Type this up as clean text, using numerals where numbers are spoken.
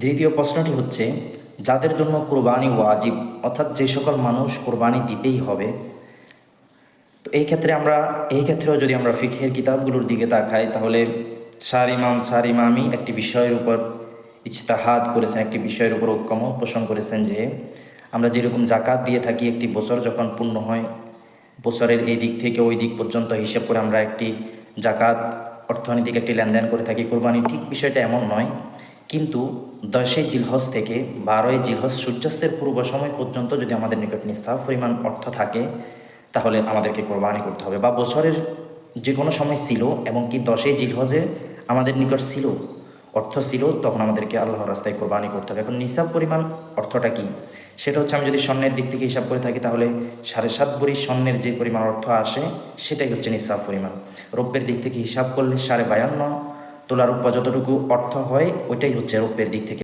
দ্বিতীয় প্রশ্নটি হচ্ছে, যাদের জন্য কোরবানি ওয়াজিব, অর্থাৎ যে সকল মানুষ কোরবানি দিতেই হবে, তো এই ক্ষেত্রেও যদি আমরা ফিকহের কিতাবগুলোর দিকে তাকাই, তাহলে চার ইমামই একটি বিষয়ের উপর ইজতিহাদ করেছেন, একটি বিষয়ের উপর ঐকমত পোষণ করেছেন যে আমরা যেরকম জাকাত দিয়ে থাকি, একটি বছর যখন পূর্ণ হয়, বছরের এই দিক থেকে ওই দিক পর্যন্ত হিসেব করে আমরা একটি জাকাত অর্থনৈতিক একটি লেনদেন করে থাকি। কোরবানি ঠিক বিষয়টা এমন নয়, কিন্তু 10ই জিলহজ থেকে 12ই জিলহজ সূর্যাস্তের পূর্ব সময় পর্যন্ত যদি আমাদের নিকট নিসাব পরিমাণ অর্থ থাকে, তাহলে আমাদেরকে কোরবানি করতে হবে। বা বছরের যে কোনো সময় ছিল, এবং কি 10ই জিলহজে আমাদের নিকট ছিল, অর্থ ছিল, তখন আমাদেরকে আল্লাহর রাস্তায় কোরবানি করতে হবে। এখন নিসাব পরিমাণ অর্থটা কি? সেটা হচ্ছে, আমি যদি স্বর্ণের দিক থেকে হিসাব করে থাকি, তাহলে 7.5 ভরি স্বর্ণের যে পরিমাণ অর্থ আসে, সেটাই হচ্ছে নিসাব পরিমাণ। রৌপ্যের দিক থেকে হিসাব করলে 52.5 তোলা রূপা যতটুকু অর্থ হয়, ওইটাই হচ্ছে রৌপ্যের দিক থেকে